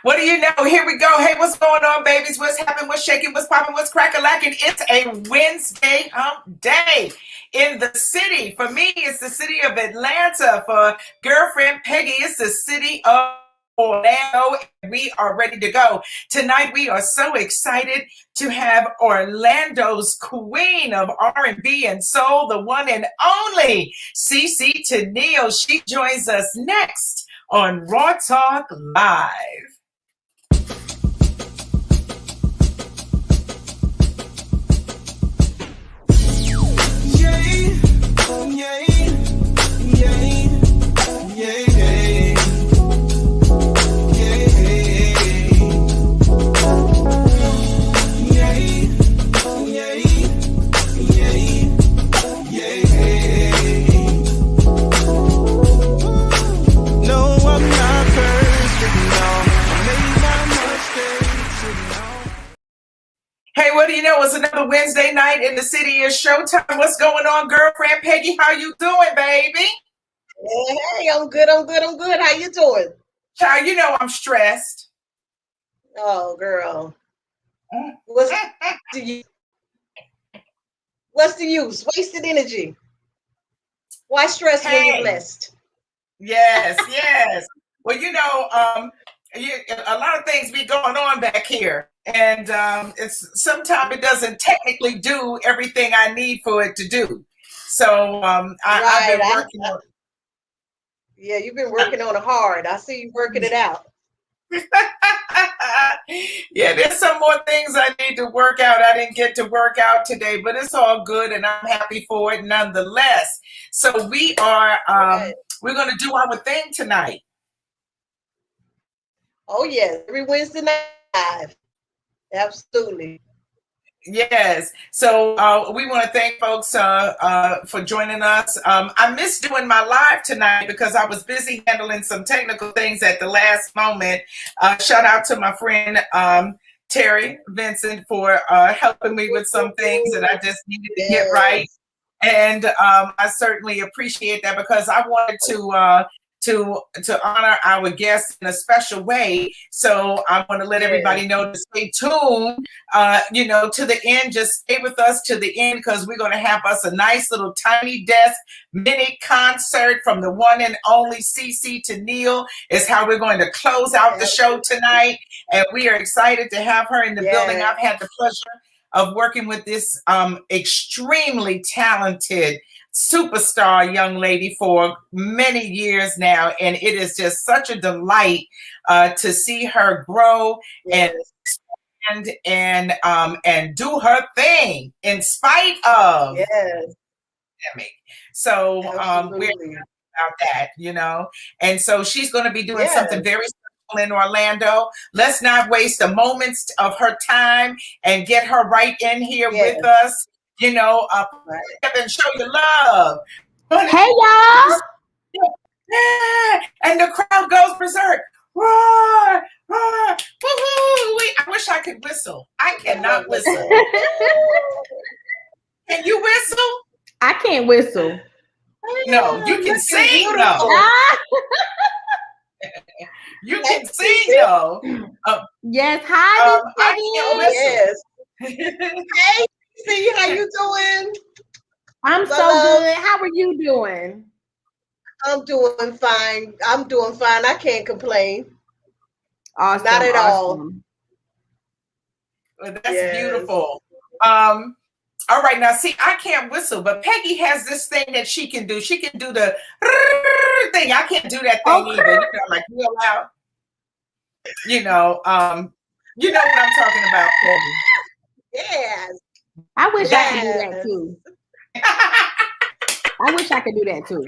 What do you know? Here we go. Hey, what's going on, babies? What's happening? What's shaking? What's popping? What's crack-a-lacking? It's a Wednesday hump day in the city. For me, it's the city of Atlanta. For girlfriend Peggy, it's the city of Orlando. We are ready to go. Tonight, we are so excited to have Orlando's queen of R&B and soul, the one and only CeCE TENEAL. She joins us next on Raw Talk Live. Hey, what do you know? It's another Wednesday night in the city. It's showtime. What's going on, girlfriend Peggy? How you doing, baby? Hey, I'm good. How you doing? Child, you know I'm stressed. Oh, girl. What's the use? Wasted energy. Why stress when you're blessed? Yes. Well, you know, a lot of things be going on back here. And sometimes it doesn't technically do everything I need for it to do. So I've been working on. Yeah, you've been working on it hard. I see you working it out. Yeah, there's some more things I need to work out. I didn't get to work out today, but it's all good, and I'm happy for it nonetheless. So we are we're going to do our thing tonight. Oh yes, every Wednesday night. Absolutely. Yes. So we want to thank folks for joining us. I missed doing my live tonight because I was busy handling some technical things at the last moment. Shout out to my friend Terry Vincent for helping me with some things that I just needed to get right. And I certainly appreciate that because I wanted to honor our guests in a special way. So I want to let everybody know to stay tuned, to the end. Just stay with us to the end because we're going to have us a nice little tiny desk mini concert from the one and only CeCE TENEAL is how we're going to close out the show tonight. And we are excited to have her in the building. I've had the pleasure of working with this extremely talented superstar young lady for many years now, and it is just such a delight to see her grow and do her thing in spite of the pandemic. So we're about that, and so she's going to be doing something very special in Orlando. Let's not waste a moment of her time and get her right in here with us. And show your love. Hey, y'all. And the crowd goes berserk. Roar, roar, woo-hoo. I wish I could whistle. I cannot whistle. Can you whistle? I can't whistle. No, you can sing though. You can sing though. Yes, hi. I can whistle. Hey. See how you doing? I'm so good. How are you doing? I'm doing fine. I can't complain. Awesome. Not at all. Well, that's beautiful. All right, now see, I can't whistle, but Peggy has this thing that she can do. She can do the thing. I can't do that thing either. Like real loud. You know what I'm talking about, Peggy. Yes. I wish I could do that too. I wish I could do that too.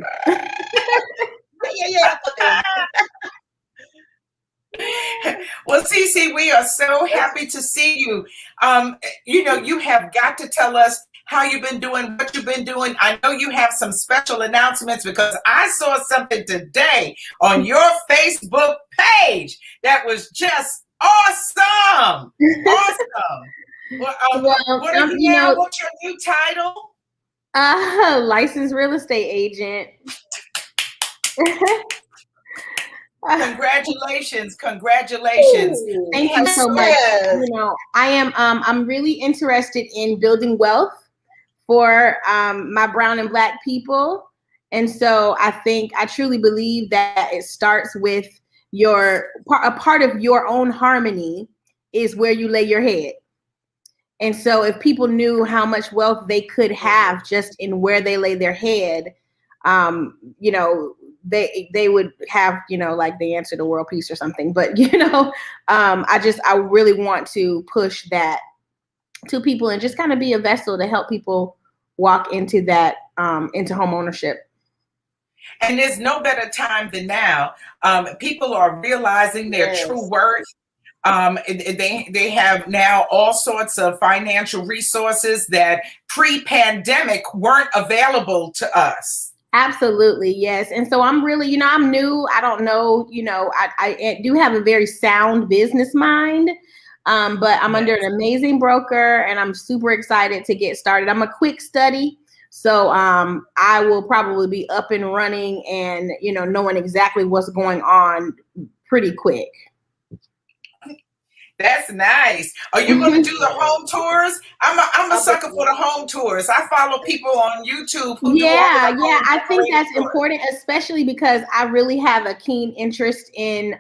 Well, CeCE, we are so happy to see you. You have got to tell us how you've been doing, what you've been doing. I know you have some special announcements because I saw something today on your Facebook page that was just awesome. Awesome. What are you now? What's your new title? Licensed real estate agent. Congratulations. Congratulations. Ooh, Thank you so much. yes. I'm really interested in building wealth for my brown and black people. And so I truly believe that it starts with a part of your own harmony is where you lay your head. And so if people knew how much wealth they could have just in where they lay their head, you know, they would have, you know, like the answer to world peace or something. But, you know, I really want to push that to people and just kind of be a vessel to help people walk into that, into home ownership. And there's no better time than now. People are realizing their true worth. They have now all sorts of financial resources that pre-pandemic weren't available to us. Absolutely, yes. And so I'm really, you know, I'm new. I don't know, you know, I do have a very sound business mind, but I'm under an amazing broker and I'm super excited to get started. I'm a quick study. So I will probably be up and running and, you know, knowing exactly what's going on pretty quick. That's nice. Are you going to do the home tours? I'm a sucker for the home tours. I follow people on YouTube who do all the I think that's important, especially because I really have a keen interest in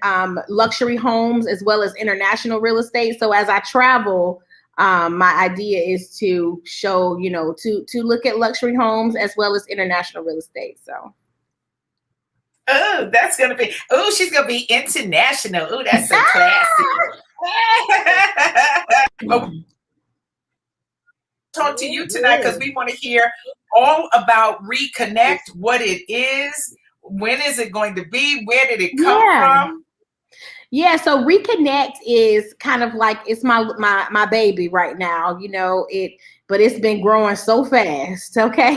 luxury homes as well as international real estate. So as I travel, my idea is to show, you know, to look at luxury homes as well as international real estate. So. Oh, that's going to be, oh, she's going to be international. Oh, that's so classy. Talk to you tonight because we want to hear all about Reconnect, what it is, when is it going to be, where did it come from? Yeah, so Reconnect is kind of like, it's my baby right now, you know, but it's been growing so fast. Okay.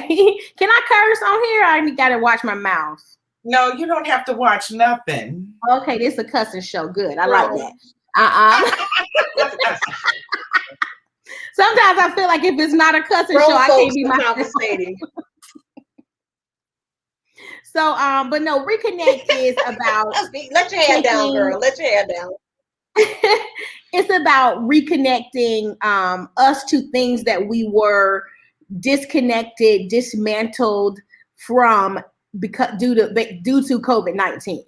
Can I curse on here? I gotta watch my mouth. No, you don't have to watch nothing. Okay, this is a cussing show. Good. I like that. Sometimes I feel like if it's not a cussing show, I can't be conversating. So, but no, Reconnect is about let your hair down, girl. Let your hair down. It's about reconnecting us to things that we were disconnected, dismantled from due to COVID-19.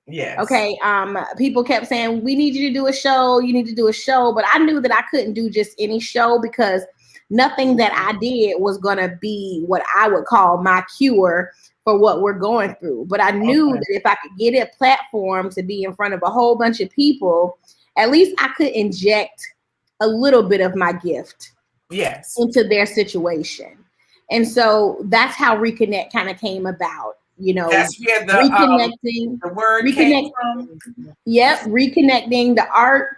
Yes. Okay. People kept saying, we need you to do a show. You need to do a show. But I knew that I couldn't do just any show because nothing that I did was going to be what I would call my cure for what we're going through. But I knew that if I could get a platform to be in front of a whole bunch of people, at least I could inject a little bit of my gift into their situation. And so that's how Reconnect kind of came about. You know, that's where the word came from. Yep, reconnecting the art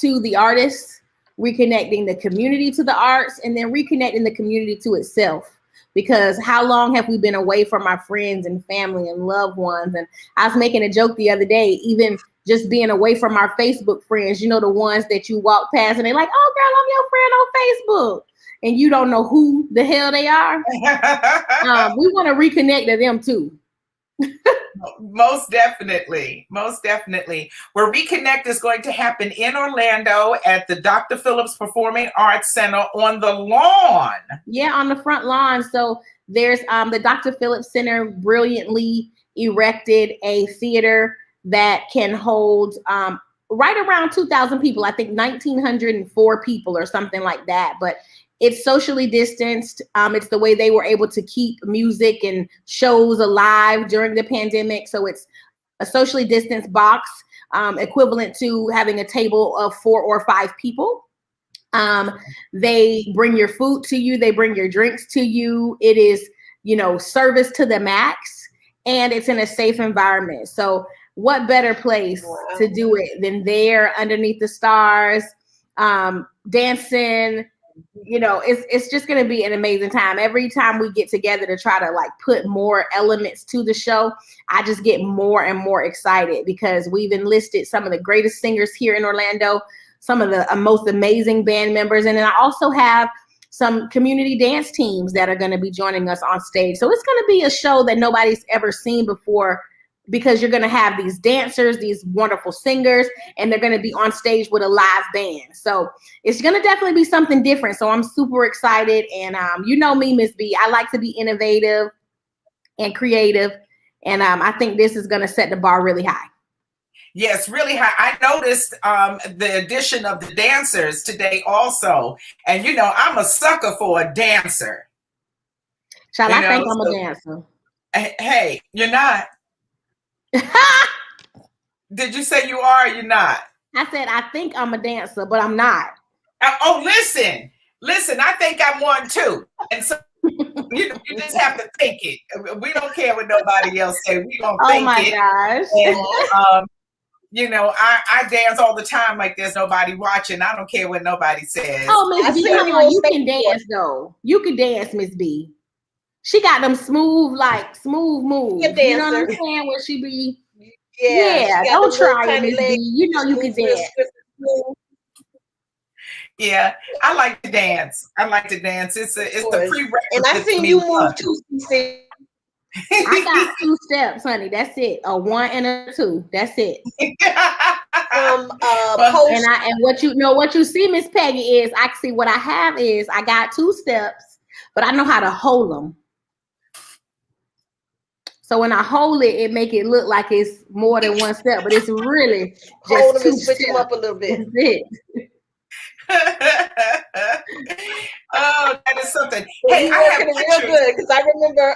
to the artists, reconnecting the community to the arts, and then reconnecting the community to itself. Because how long have we been away from our friends and family and loved ones? And I was making a joke the other day, even just being away from our Facebook friends, you know, the ones that you walk past and they're like, oh, girl, I'm your friend on Facebook. And you don't know who the hell they are. We want to reconnect to them too. Most definitely. Most definitely. Where Reconnect is going to happen in Orlando at the Dr. Phillips Performing Arts Center on the lawn. Yeah, on the front lawn. So there's the Dr. Phillips Center brilliantly erected a theater that can hold right around 2,000 people. I think 1,904 people or something like that. But it's socially distanced. It's the way they were able to keep music and shows alive during the pandemic. So it's a socially distanced box, equivalent to having a table of 4 or 5 people. They bring your food to you. They bring your drinks to you. It is, you know, service to the max, and it's in a safe environment. So what better place to do it than there underneath the stars, dancing. You know, it's just going to be an amazing time. Every time we get together to try to like put more elements to the show, I just get more and more excited because we've enlisted some of the greatest singers here in Orlando, some of the most amazing band members. And then I also have some community dance teams that are going to be joining us on stage. So it's going to be a show that nobody's ever seen before because you're going to have these dancers, these wonderful singers, and they're going to be on stage with a live band. So it's going to definitely be something different. So I'm super excited. And you know me, Miss B, I like to be innovative and creative. And I think this is going to set the bar really high. Yes, really high. I noticed the addition of the dancers today also. And, you know, I'm a sucker for a dancer. Child, You I think know, I'm so- a dancer. Hey, you're not. Did you say you are or you're not? I said, I think I'm a dancer, but I'm not. Oh, listen, I think I'm one too. And so you just have to think it. We don't care what nobody else say. We don't Oh think my it. gosh. And you know, I dance all the time like there's nobody watching. I don't care what nobody says. Oh, Miss I B, seen come you on, on you stage can before. dance though. You can dance, Miss B. She got them smooth moves. She a You know what I'm dancer. saying? Where she be, Yeah, she got don't them little try it, tiny Miss legs. B. You know you can Move real dance. swift and smooth. Yeah, I like to dance. It's the course. prerequisite And I to seen me you fun. move too, CECE. I got 2 steps, honey. That's it. A 1 and a 2. That's it. From Well, post. And what you see, Miss Peggy, is actually what I have is I got 2 steps, but I know how to hold them. So when I hold it, it make it look like it's more than 1 step, but it's really just Hold them 2 and switch steps. them up a little bit. That's it. Oh, that is something. So Hey, you I have working it real pictures. good because I remember,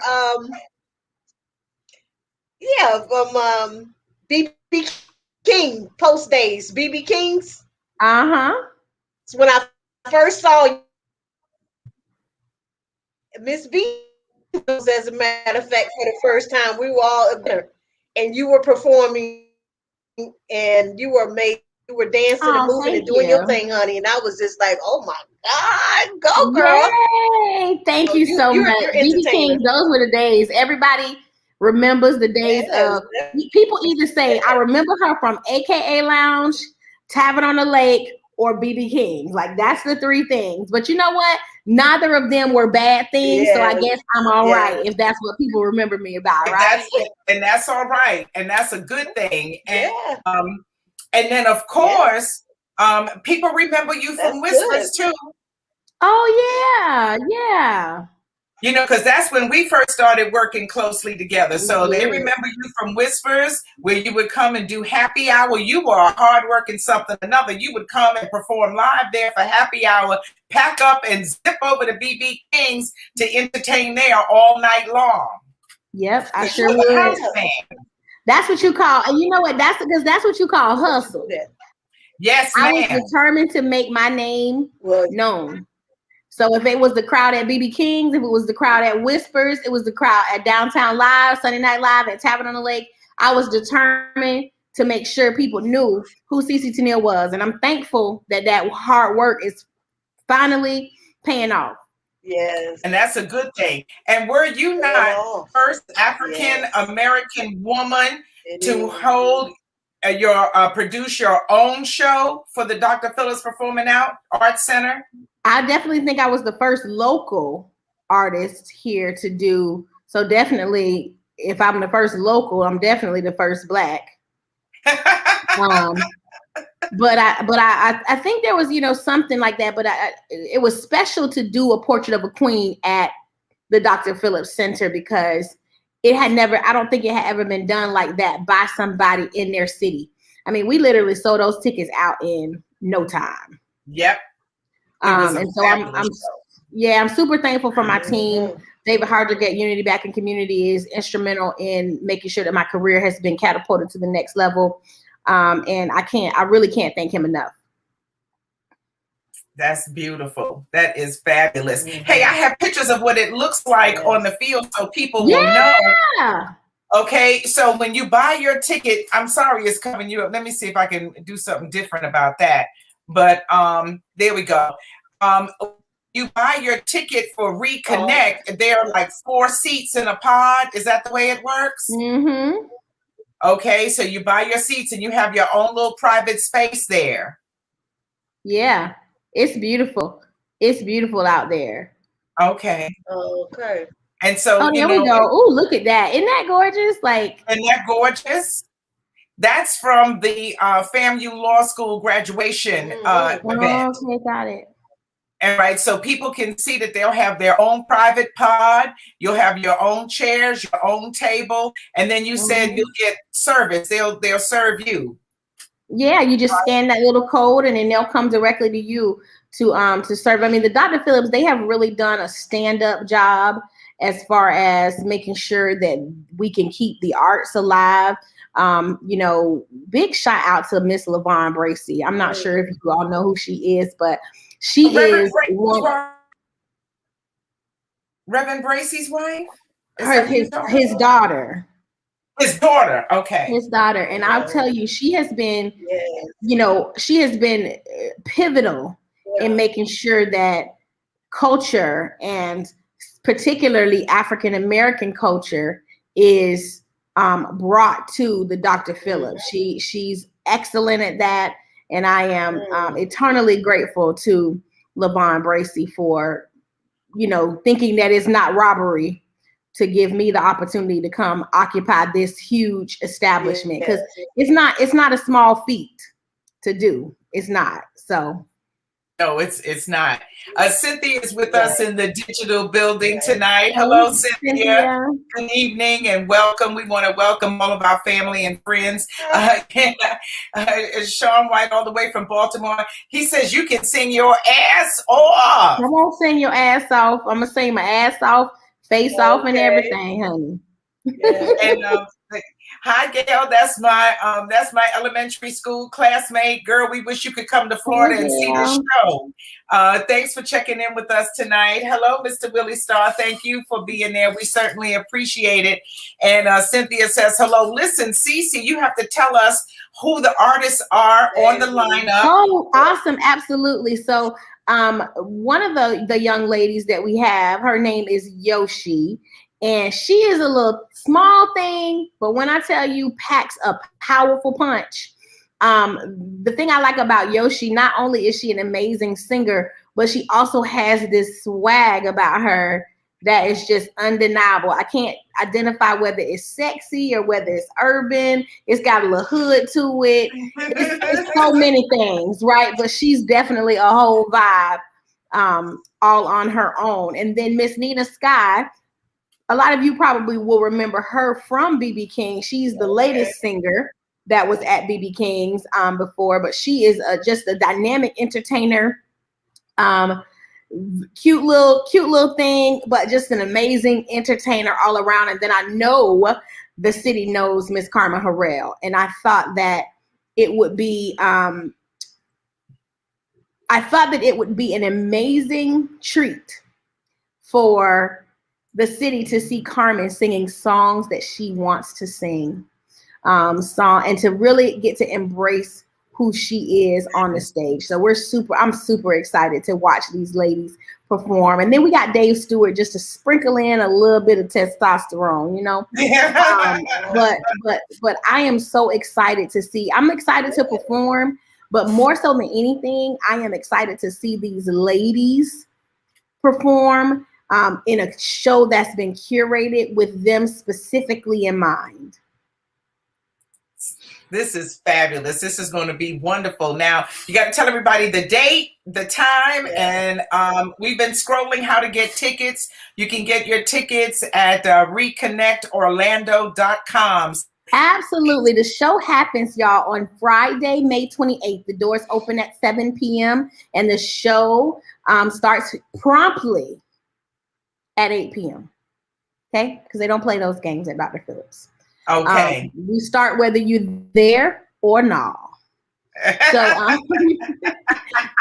from BB King post days, BB King's. So when I first saw Miss B, as a matter of fact, for the first time, we were all up there, and you were performing, and you were dancing and moving and doing your thing, honey. And I was just like, oh my God, go girl. Yay. Thank you so much. You're BB entertaining. King, those were the days. Everybody remembers the days of, people either say, I remember her from AKA Lounge, Tavern on the Lake, or BB King. Like, that's the 3 things. But you know what? Neither of them were bad things. So I guess I'm all right if that's what people remember me about, right? And that's all right. And that's a good thing. And and then of course, people remember you from Whispers too. Oh yeah. You know, because that's when we first started working closely together. So they remember you from Whispers, where you would come and do happy hour. You were a hardworking something or another. You would come and perform live there for happy hour, pack up and zip over to BB King's to entertain there all night long. Yep, I sure would. That's what you call, and you know what? That's because that's what you call hustle. Yes, I was determined to make my name known. So if it was the crowd at BB King's, if it was the crowd at Whispers, it was the crowd at Downtown Live, Sunday Night Live, at Tavern on the Lake, I was determined to make sure people knew who CeCe TENEAL was. And I'm thankful that that hard work is finally paying off. Yes. And that's a good thing. And were you not first African American woman to hold produce your own show for the Dr. Phillips Performing Arts Center? I definitely think I was the first local artist here to do. So definitely, if I'm the first local, I'm definitely the first Black. But I think there was, you know, something like that. But it was special to do a portrait of a queen at the Dr. Phillips Center because it had never, I don't think it had ever been done like that by somebody in their city. I mean, we literally sold those tickets out in no time. Yep. And so I'm super thankful for my team. David Hardrick at Unity Back in Community is instrumental in making sure that my career has been catapulted to the next level. And I really can't thank him enough. That's beautiful. That is fabulous. Hey, I have pictures of what it looks like on the field so people will know. Okay, so when you buy your ticket, I'm sorry it's coming you up. Let me see if I can do something different about that. But there we go. You buy your ticket for Reconnect. There are like 4 seats in a pod. Is that the way it works? Mm-hmm. Okay, so you buy your seats and you have your own little private space there. Yeah, it's beautiful. It's beautiful out there. Okay. Okay. And so, oh, there we go. Oh, look at that. Isn't that gorgeous? Like, isn't that gorgeous? That's from the FAMU Law School graduation event. Okay, got it. And right, so people can see that they'll have their own private pod. You'll have your own chairs, your own table, and then you said you'll get service. They'll serve you. Yeah, you just scan that little code, and then they'll come directly to you to serve. I mean, the Dr. Phillips, they have really done a stand-up job as far as making sure that we can keep the arts alive. You know, big shout out to Miss LaVon Bracey. I'm not sure if you all know who she is, but she is Reverend Bracey's wife? His daughter. His daughter, okay. His daughter. And I'll tell you, she has been, you know, she has been pivotal in making sure that culture, and particularly African-American culture, is brought to the Dr. Phillips. She's excellent at that. And I am eternally grateful to LaVon Bracey for, you know, thinking that it's not robbery to give me the opportunity to come occupy this huge establishment, because it's not a small feat to do. It's not. So no, it's not. Cynthia is with us in the digital building tonight. Hello, Cynthia. Good evening and welcome. We want to welcome all of our family and friends. Sean White, all the way from Baltimore. He says you can sing your ass off. I won't sing your ass off. I'm gonna sing my ass off, face off, and everything, honey. And hi, Gail. That's my elementary school classmate. Girl, we wish you could come to Florida and see the show. Thanks for checking in with us tonight. Hello, Mr. Willie Starr. Thank you for being there. We certainly appreciate it. And Cynthia says, hello. Listen, CECE, you have to tell us who the artists are on the lineup. Oh, awesome. Absolutely. So one of the young ladies that we have, her name is Yoshi. And she is a little small thing, but when I tell you, packs a powerful punch. The thing I like about Yoshi, not only is she an amazing singer, but she also has this swag about her that is just undeniable. I can't identify whether it's sexy or whether it's urban. It's got a little hood to it. It's so many things, right? But she's definitely a whole vibe, all on her own. And then Miss Nina Sky, a lot of you probably will remember her from BB King. She's the latest singer that was at BB King's before, but she is just a dynamic entertainer, cute little thing, but just an amazing entertainer all around. And then I know the city knows Miss Karma Harrell, and I thought that it would be an amazing treat for the city to see Carmen singing songs that she wants to sing, and to really get to embrace who she is on the stage. So I'm super excited to watch these ladies perform. And then we got Dave Stewart just to sprinkle in a little bit of testosterone, you know. But I am so excited to see. I'm excited to perform, but more so than anything, I am excited to see these ladies perform in a show that's been curated with them specifically in mind. This is fabulous. This is going to be wonderful. Now, you got to tell everybody the date, the time, and we've been scrolling how to get tickets. You can get your tickets at RECONNECTorlando.com. Absolutely. The show happens, y'all, on Friday, May 28th. The doors open at 7 p.m. and the show starts promptly at 8 p.m. Okay? Because they don't play those games at Dr. Phillips. Okay. We start whether you're there or not. So,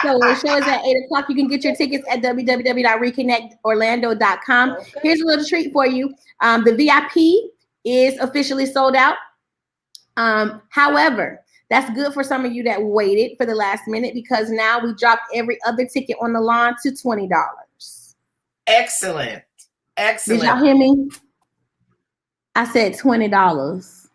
so the show is at 8 o'clock. You can get your tickets at www.reconnectorlando.com. Okay. Here's a little treat for you. The VIP is officially sold out. However, that's good for some of you that waited for the last minute, because now we dropped every other ticket on the line to $20. Excellent. Excellent. Did y'all hear me? I said $20.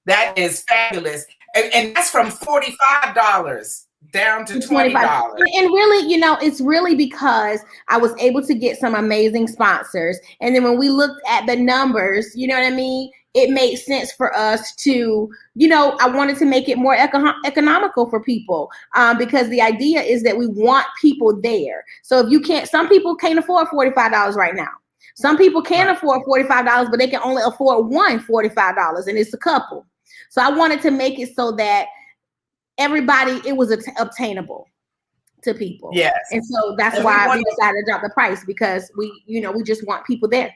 That is fabulous. And that's from $45. down to $20. And really, it's really because I was able to get some amazing sponsors. And then when we looked at the numbers, you know what I mean? It made sense for us to, I wanted to make it more economical for people, because the idea is that we want people there. So if some people can't afford $45 right now. Some people can afford $45, but they can only afford $45, and it's a couple. So I wanted to make it so that it was obtainable to people. Yes. And so that's why we decided to drop the price, because we just want people there.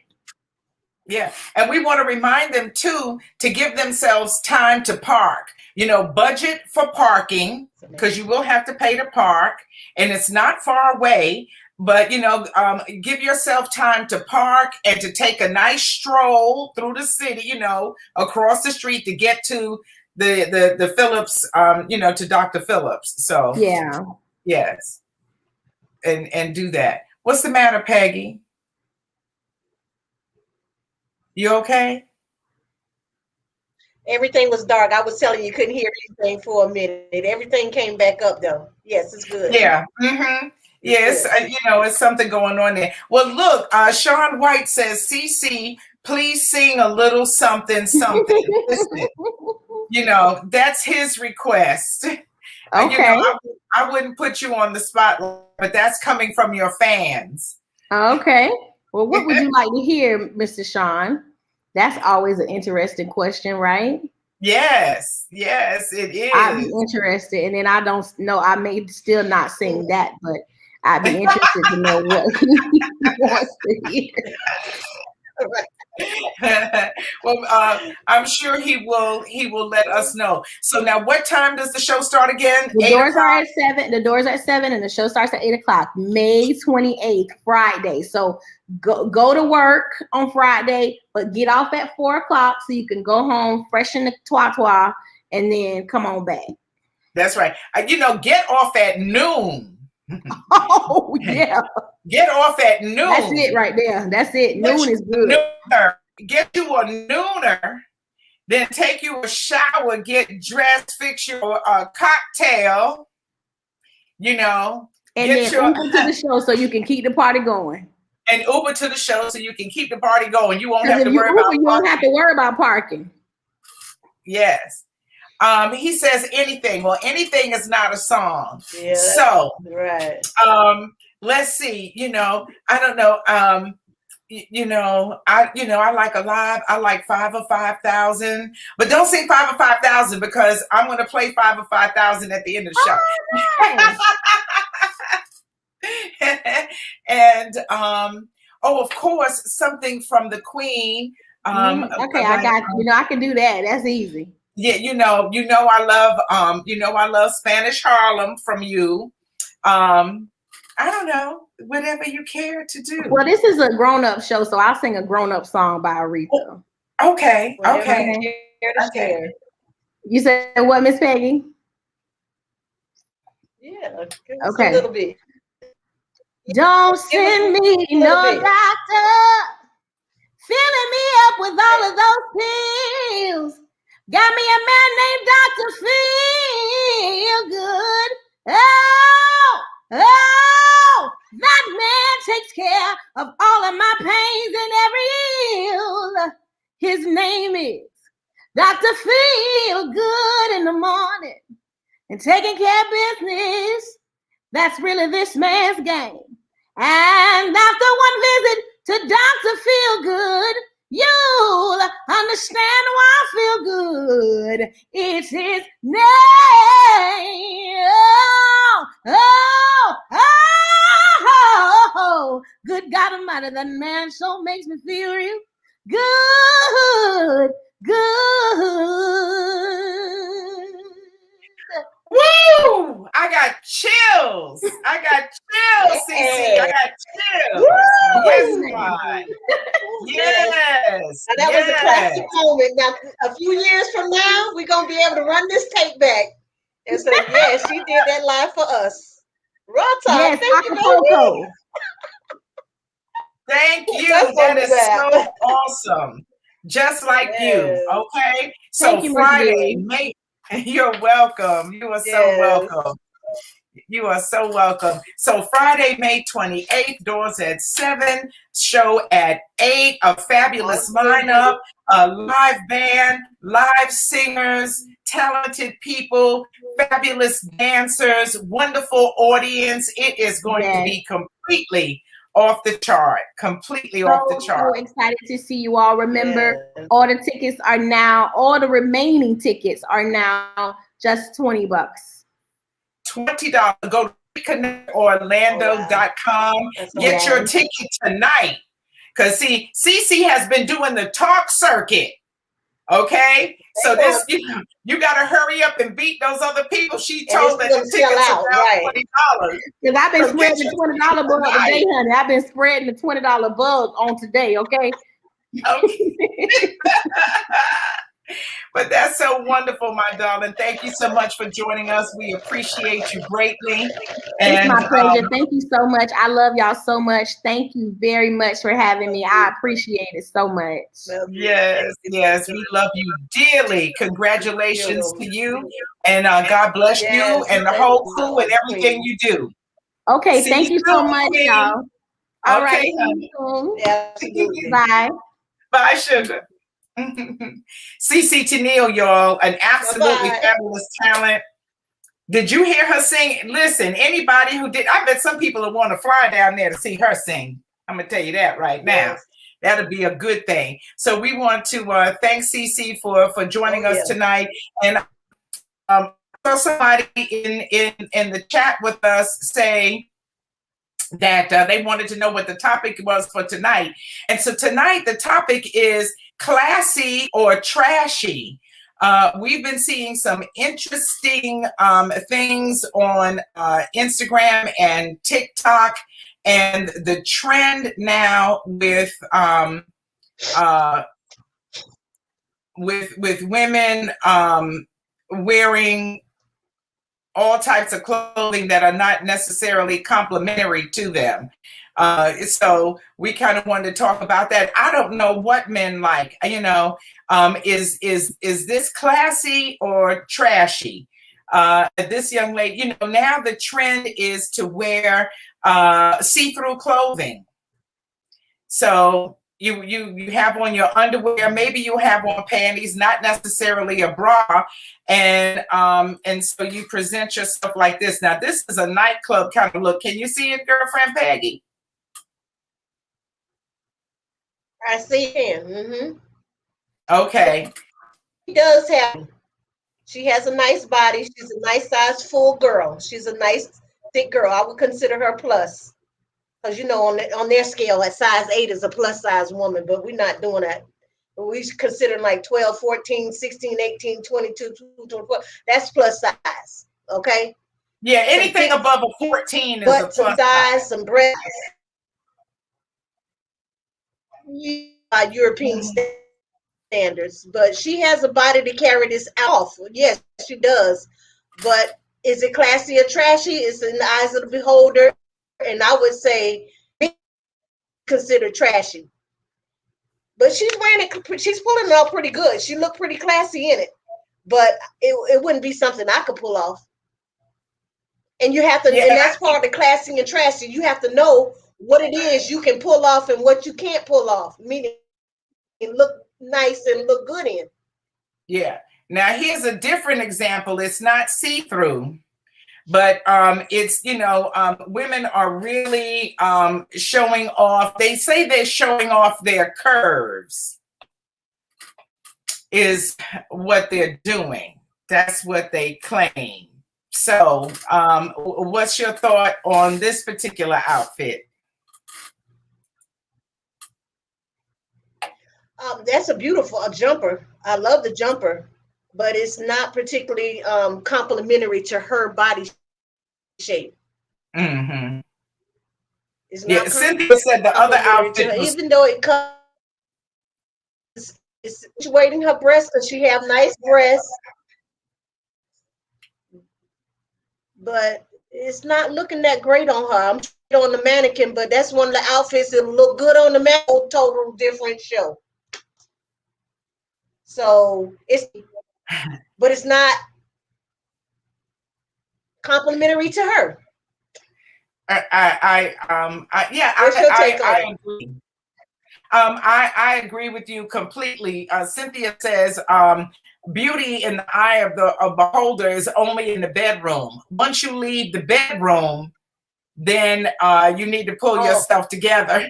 Yeah. And we want to remind them too, to give themselves time to park, budget for parking, because you will have to pay to park, and it's not far away, but, give yourself time to park and to take a nice stroll through the city, across the street to get to the Phillips, to Dr. Phillips. So yeah. Yes. And do that. What's the matter, Peggy? You okay? Everything was dark. I was telling you, couldn't hear anything for a minute. Everything came back up though. Yes, it's good. Yeah. Mm-hmm. Yes, it's something going on there. Well, look, Sean White says, CeCe, please sing a little something. Listen, that's his request. Okay. I wouldn't put you on the spot, but that's coming from your fans. Okay. Well, what would you like to hear, Mr. Sean? That's always an interesting question, right? Yes, it is. I'd be interested, and then I don't know. I may still not sing that, but I'd be interested to know what he wants to hear. Well, I'm sure he will let us know. So now, what time does the show start again? The doors are at 7. The doors are at 7, and the show starts at 8:00. May 28th, Friday. So go to work on Friday, but get off at 4:00 so you can go home, freshen the twat, and then come on back. That's right. Get off at noon. Oh yeah. Get off at noon. That's it right there. That's it. Noon is good. Nooner. Get you a nooner. Then take you a shower, get dressed, fix your cocktail. And then Uber to the show so you can keep the party going. And Uber to the show so you can keep the party going. You won't have to worry about. You won't have to worry about parking. Yes. He says anything. Well, anything is not a song. Yeah, so right. Let's see. I don't know. I like Alive. I like 5 or 5,000, but don't sing 5 or 5,000 because I'm going to play 5 or 5,000 at the end of the show. Oh, nice. And of course, something from the Queen. Okay, I got I can do that. That's easy. Yeah, I love Spanish Harlem from you. I don't know, whatever you care to do. Well, this is a grown-up show, so I'll sing a grown-up song by Aretha. Okay. You said what, Miss Peggy? Yeah. Okay. A little bit. Don't send me no doctor filling me up with all of those pills. Got me a man named Dr. Feelgood. Oh, that man takes care of all of my pains and every ill. His name is Dr. Feelgood in the morning and taking care of business. That's really this man's game. And after one visit to Dr. Feelgood, you'll understand why I feel good. It's his name. Oh, good God Almighty, that man so makes me feel real good. Woo! I got chills. CeCe. I got chills. Yes, God. Yes. Now, that was a classic moment. Now, a few years from now, we're going to be able to run this tape back and say, yes, she did that live for us. Raw talk. Yes, thank you, baby. Thank you. That is so awesome. Just like you. Okay. So you, Friday, you're welcome. You are so welcome. You are so welcome. So Friday, May 28th, doors at 7, show at 8, a fabulous lineup, a live band, live singers, talented people, fabulous dancers, wonderful audience. It is going to be completely off the chart, off the chart. So excited to see you all. Remember, all the tickets are now, all the remaining tickets are now just $20. $20. Go to RECONNECTOrlando.com. Get your ticket tonight. Because see, CECE has been doing the talk circuit. Okay? So this, you got to hurry up and beat those other people. She told that the tickets are now $20. Because I've been spreading the $20 bug today, honey. I've been spreading the $20 bug on today, okay? Okay. But that's so wonderful, my darling. Thank you so much for joining us. We appreciate you greatly. It's my pleasure. Thank you so much. I love y'all so much. Thank you very much for having me. I appreciate it so much. Yes, we love you dearly. Congratulations to you. And God bless you and the whole crew and everything you do. Okay, thank you so much, y'all. All right. Bye. Bye, sugar. CeCe TENEAL, y'all, an absolutely fabulous talent. Did you hear her sing? Listen, anybody who did, I bet some people will want to fly down there to see her sing. I'm going to tell you that right now. That'll be a good thing. So we want to thank CeCe for joining us tonight. And saw somebody in the chat with us say that they wanted to know what the topic was for tonight. And so tonight, the topic is classy or trashy. We've been seeing some interesting things on Instagram and TikTok, and the trend now with women wearing all types of clothing that are not necessarily complimentary to them. So we kind of wanted to talk about that. I don't know what men like, is this classy or trashy? This young lady, now the trend is to wear see-through clothing. So you have on your underwear, maybe you have on panties, not necessarily a bra, and so you present yourself like this. Now this is a nightclub kind of look. Can you see it, girlfriend Peggy? I see him. Okay. She has a nice body. She's a nice size full girl. She's a nice thick girl. I would consider her plus. Because, on their scale, at size 8 is a plus size woman, but we're not doing that. We consider like 12, 14, 16, 18, 22, 24. That's plus size, okay? Yeah, anything above a 14 is a plus size. Some breasts. European standards, but she has a body to carry this off. Yes, she does. But is it classy or trashy? It's in the eyes of the beholder. And I would say considered trashy. But she's wearing it, she's pulling it off pretty good. She looked pretty classy in it. But it wouldn't be something I could pull off. And you have to, and that's part of the classy and trashy. You have to know what it is you can pull off and what you can't pull off, meaning look nice and look good in. Yeah. Now here's a different example. It's not see-through. But it's, women are really showing off. They say they're showing off their curves is what they're doing. That's what they claim. So what's your thought on this particular outfit? That's a jumper. I love the jumper. But it's not particularly complimentary to her body shape. Mm-hmm. It's not Cynthia said the other outfit was, even though it comes, it's situating her breasts because she have nice breasts, but it's not looking that great on her. I'm on the mannequin, but that's one of the outfits that look good on the mannequin. Total different show. So it's not complimentary to her. What's your take on it? agree. I agree with you completely. Cynthia says, beauty in the eye of the beholder is only in the bedroom. Once you leave the bedroom, then you need to pull yourself together.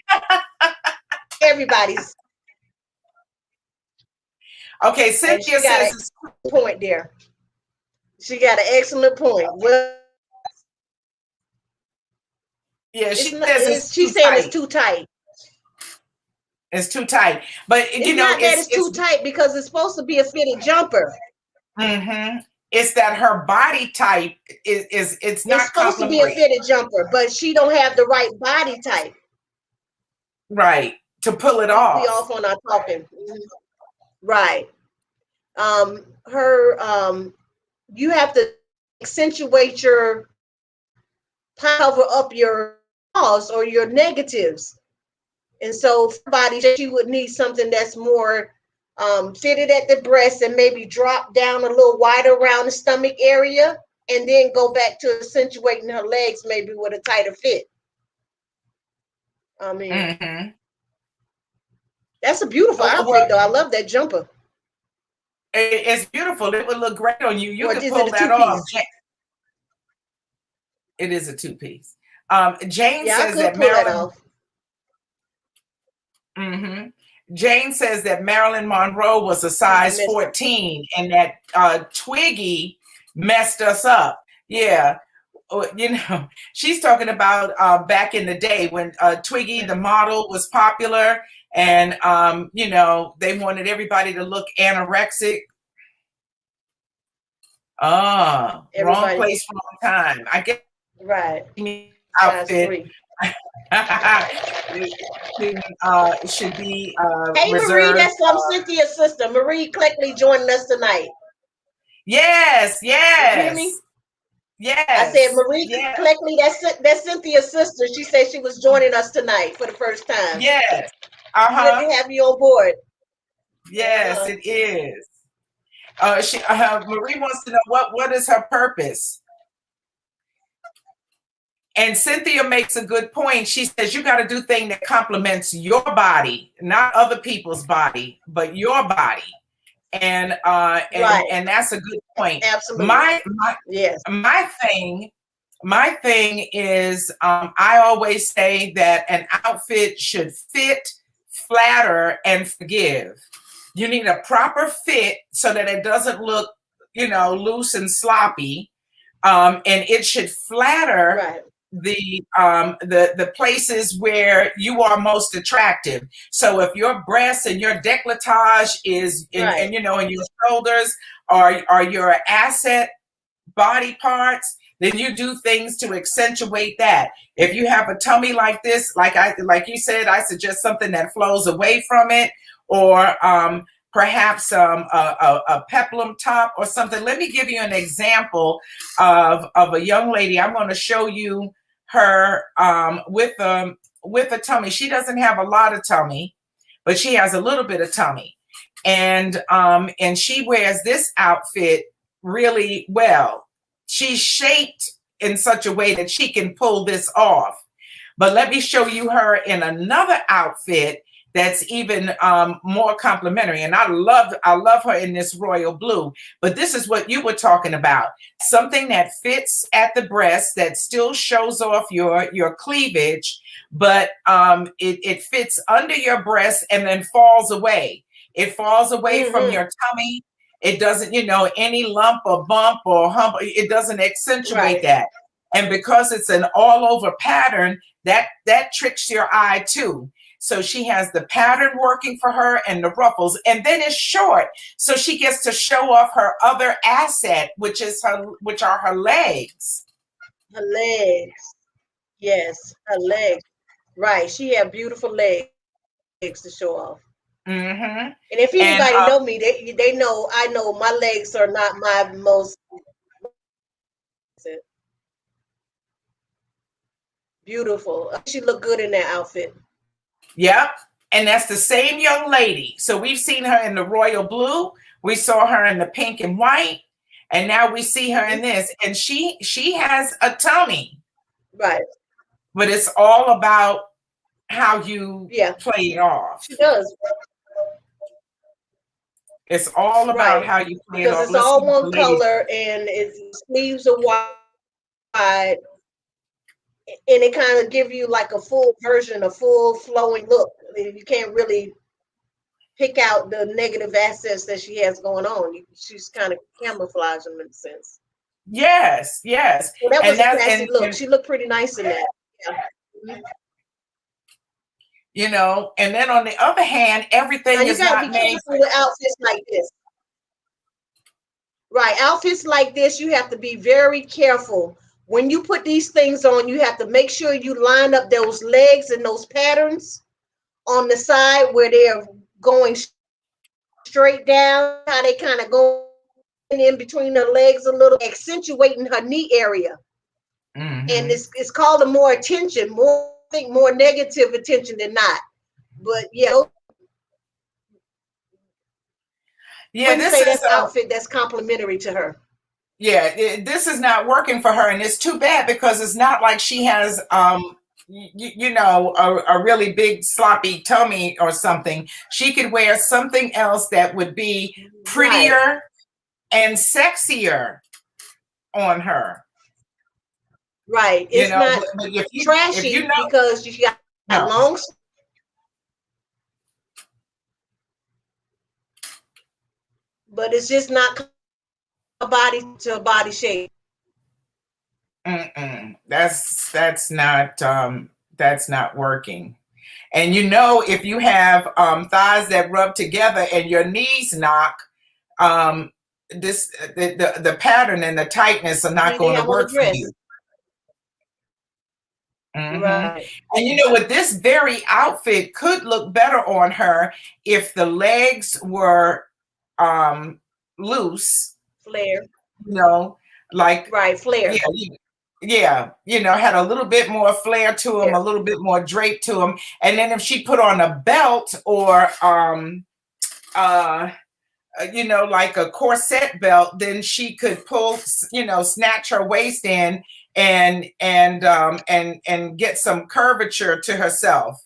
Everybody's. Okay, Cynthia says a point there. She got an excellent point. Well, yeah, she's saying it's too tight. It's too tight, but it's too tight because it's supposed to be a fitted jumper. Mm-hmm. It's that her body type it's not supposed to be a fitted jumper, but she don't have the right body type. Right, to pull it off. We off on our talking. Right. You have to accentuate your cover up your flaws or your negatives. And so for body, she would need something that's more fitted at the breast and maybe drop down a little wider around the stomach area, and then go back to accentuating her legs maybe with a tighter fit. I mean, that's a beautiful outfit, though. I love that jumper. It's beautiful. It would look great on you. You can pull that off. It is a two-piece. Jane says that Marilyn. Jane says that Marilyn Monroe was a size 14 and that Twiggy messed us up. Yeah. She's talking about back in the day when Twiggy, the model, was popular, and they wanted everybody to look anorexic. Wrong place, wrong time. I guess. Right. Outfit. Should be hey reserved. Marie, that's from Cynthia's sister. Marie Cleckley joining us tonight. Yes. You hear me? Yes. I said Marie Cleckley, that's Cynthia's sister. She said she was joining us tonight for the first time. Yes. Good to have you on board. Yes, it is. Marie wants to know what is her purpose. And Cynthia makes a good point. She says you got to do things that complements your body, not other people's body, but your body. And that's a good point. Absolutely. My thing is I always say that an outfit should fit, flatter, and forgive. You need a proper fit so that it doesn't look, loose and sloppy. And it should flatter the places where you are most attractive. So if your breasts and your décolletage is and your shoulders are your asset body parts, then you do things to accentuate that. If you have a tummy like this, like you said, I suggest something that flows away from it, or perhaps a peplum top or something. Let me give you an example of a young lady. I'm going to show you her with a tummy. She doesn't have a lot of tummy, but she has a little bit of tummy, and she wears this outfit really well. She's shaped in such a way that she can pull this off. But let me show you her in another outfit that's even more complimentary. And I love her in this royal blue. But this is what you were talking about. Something that fits at the breast, that still shows off your cleavage, but it fits under your breast and then falls away. It falls away from your tummy. It doesn't, any lump or bump or hump, it doesn't accentuate that. And because it's an all over pattern, that tricks your eye too. So she has the pattern working for her and the ruffles, and then it's short. So she gets to show off her other asset, which are her legs. Her legs. Yes, her legs. Right. She had beautiful legs to show off. Mm-hmm. And if anybody know me, they know I know my legs are not my most beautiful. She looked good in that outfit. Yep. And that's the same young lady. So we've seen her in the royal blue. We saw her in the pink and white. And now we see her in this, and she has a tummy, Right. but it's all about how you Yeah. play it off. She does. It's all about Right. how you play it Because off. it's Let's see all what the one ladies. color and its sleeves are wide, and it kind of give you like a full version, a full flowing look. You can't really pick out the negative assets that she has going on. She's kind of camouflage them in a sense. Yes, yes. So that And was a that classy look. and She looked pretty nice in that. Yeah. Mhm. you know, and then on the other hand, Now everything you is got to be not made. careful with outfits like this. Right. Outfits like this, you have to be very careful. When you put these things on, you have to make sure you line up those legs and those patterns on the side where they're going straight down, how they kind of go in between her legs a little, accentuating her knee area. And Mm-hmm. it's calling more attention, more, I think more negative attention than not. But yeah, Yeah, wouldn't this say is that's outfit that's complimentary to her. yeah, this is not working for her, and it's too bad because it's not like she has you know, a really big sloppy tummy or something. She could wear something else that would be Right, prettier and sexier on her. right. You It's know, not but if you trashy know, because you got no. long but it's just not a body to a body shape. Mm-mm. That's not working. And you know, if you have thighs that rub together and your knees knock, um, this the pattern and the tightness are not Need to going to have on a work for dress. you. Hmm. Right. And you know what? This very outfit could look better on her if the legs were um, loose. Flare. You know, like Right, yeah, flare. yeah, you know, had a little bit more flair to them, Yeah. a little bit more drape to them. And then if she put on a belt or uh you know, like a corset belt, then she could pull, you know, snatch her waist in and get some curvature to herself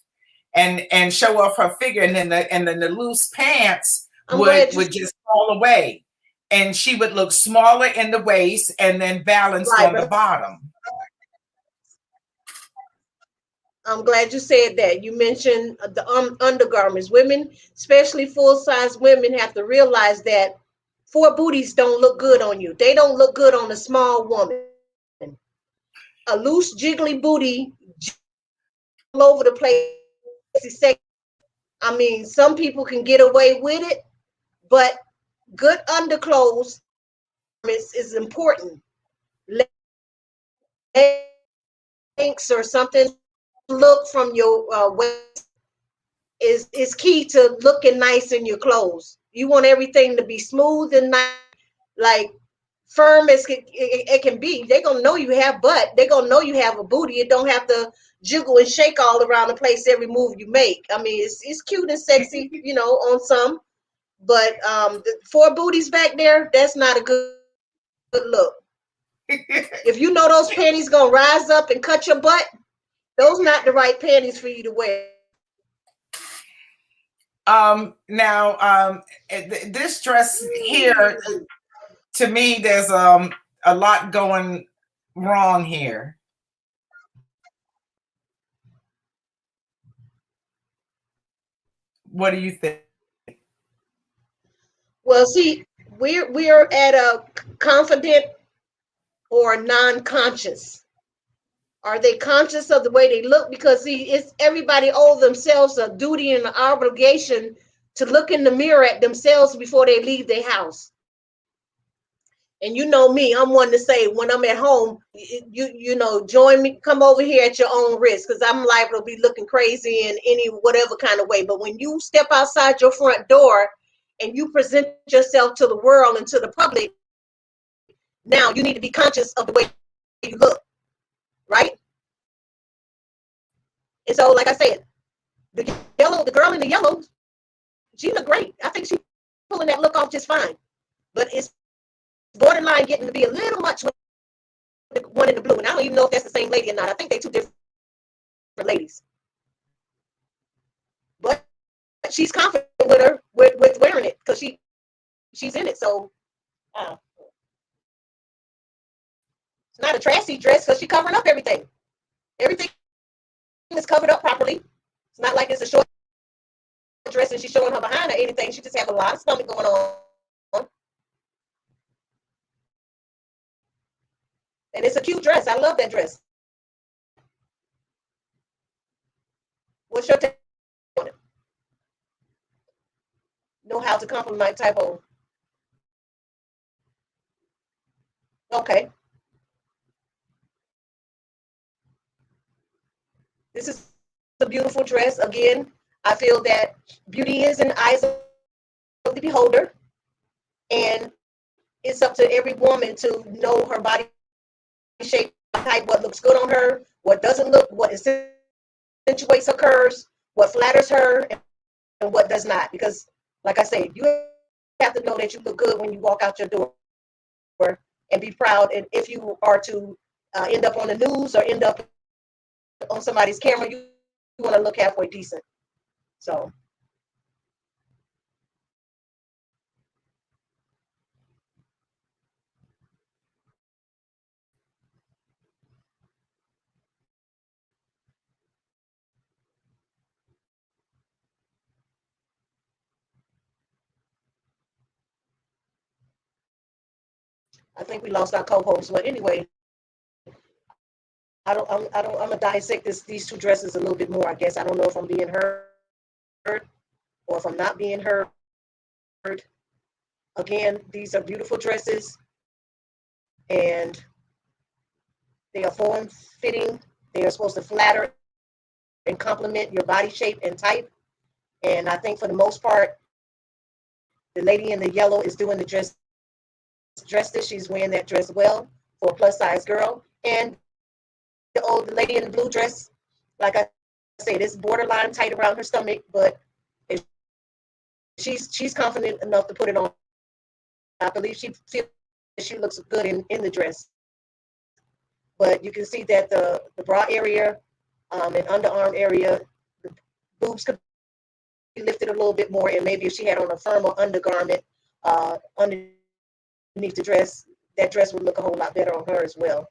and show off her figure. And then the loose pants I'm would glad you would just fall away, and she would look smaller in the waist and then balanced right, on the but bottom. I'm glad you said that. You mentioned the undergarments. Women, especially full-size women, have to realize that four booties don't look good on you. They don't look good on a small woman. A loose, jiggly booty all over the place. I mean, some people can get away with it, but good underclothes is important. Legs or something look from your waist is key to looking nice in your clothes. You want everything to be smooth and nice, like firm as it can be. They're gonna know you have butt. They're gonna know you have a booty. It don't have to jiggle and shake all around the place every move you make. I mean, it's cute and sexy, you know, on some, but the four booties back there, that's not a good look. If you know those panties gonna rise up and cut your butt, those not the right panties for you to wear. Now this dress here, to me, there's a lot going wrong here. What do you think? Well, see, we're at a confident or non-conscious. Are they conscious of the way they look? Because see, it's everybody owe themselves a duty and an obligation to look in the mirror at themselves before they leave their house. And you know me, I'm one to say when I'm at home, you know, join me, come over here at your own risk, because I'm liable to be looking crazy in any whatever kind of way. But when you step outside your front door and you present yourself to the world and to the public, now you need to be conscious of the way you look, right? And so, like I said, the girl in the yellow, she looked great. I think she's pulling that look off just fine. But it's borderline getting to be a little much with the one in the blue. And I don't even know if that's the same lady or not. I think they're two different ladies. But she's confident with her with wearing it because she's in it. So it's not a trashy dress because she's covering up everything. Everything is covered up properly. It's not like it's a short dress and she's showing her behind or anything. She just have a lot of stomach going on. And it's a cute dress. I love that dress. What's your take on it? Know how to compliment typo. Okay. This is a beautiful dress. Again, I feel that beauty is in the eyes of the beholder. And it's up to every woman to know her body shape, type, what looks good on her, what doesn't look, what accentuates her curves, what flatters her, and what does not. Because, like I say, you have to know that you look good when you walk out your door and be proud. And if you are to end up on the news or end up on somebody's camera, you want to look halfway decent. So. I think we lost our co-host, but anyway, I'm gonna dissect these two dresses a little bit more. I guess I don't know if I'm being heard or if I'm not being heard. Again, these are beautiful dresses, and they are form-fitting. They are supposed to flatter and complement your body shape and type. And I think for the most part, the lady in the yellow is doing the dress. She's wearing that dress well for a plus-size girl, and the lady in the blue dress, like I said, it's borderline tight around her stomach, but she's confident enough to put it on. I believe she feels she looks good in the dress. But you can see that the bra area and underarm area, the boobs could be lifted a little bit more, and maybe if she had on a firmer undergarment underneath the dress, that dress would look a whole lot better on her as well.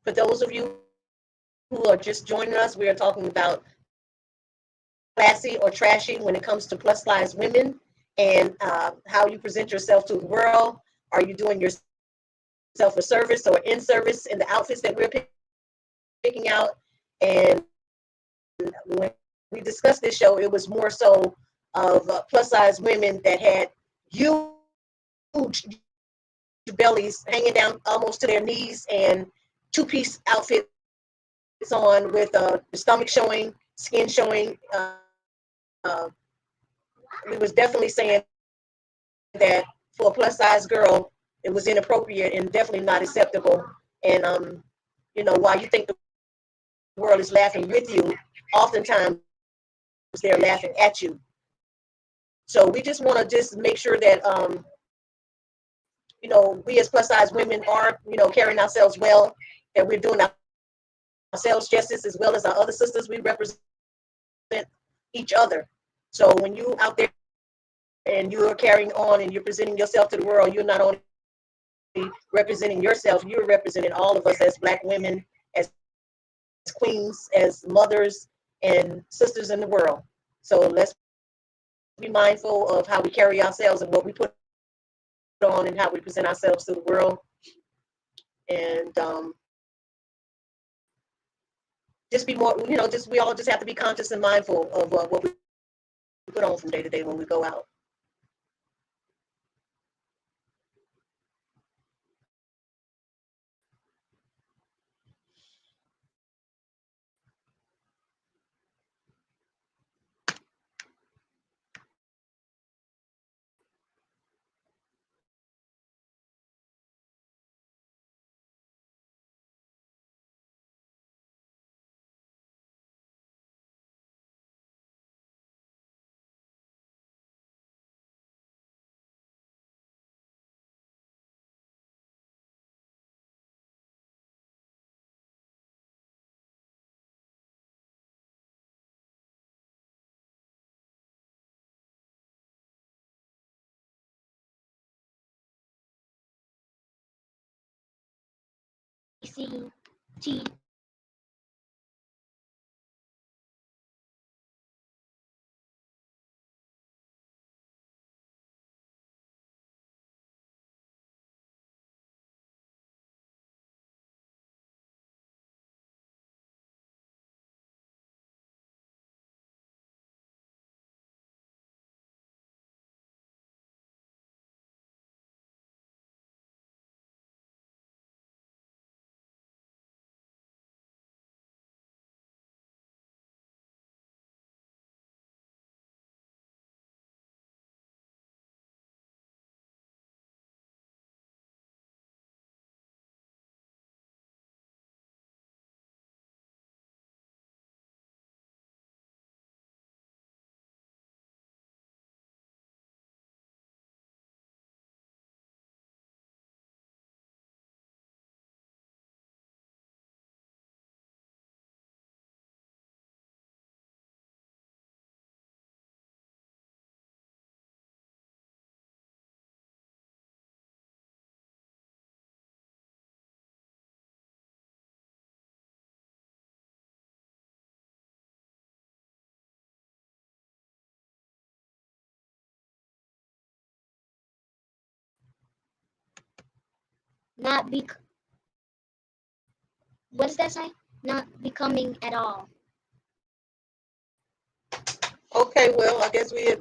For those of you who are just joining us, we are talking about classy or trashy when it comes to plus size women and how you present yourself to the world. Are you doing yourself a service or in service in the outfits that we're picking out? And when we discussed this show, it was more so of plus size women that had huge bellies hanging down almost to their knees and two-piece outfits on with the stomach showing, skin showing. We was definitely saying that for a plus size girl, it was inappropriate and definitely not acceptable. And while you think the world is laughing with you, oftentimes they're laughing at you. So we just want to just make sure that we as plus size women are carrying ourselves well, that we're doing ourselves justice as well as our other sisters. We represent each other. So when you out there and you're carrying on and you're presenting yourself to the world, you're not only representing yourself, you're representing all of us as Black women, as queens, as mothers and sisters in the world. So let's be mindful of how we carry ourselves and what we put on and how we present ourselves to the world. And just be more, we all just have to be conscious and mindful of what we put on from day to day when we go out. CECE. Not be. What does that say? Not becoming at all. Okay, well, I guess we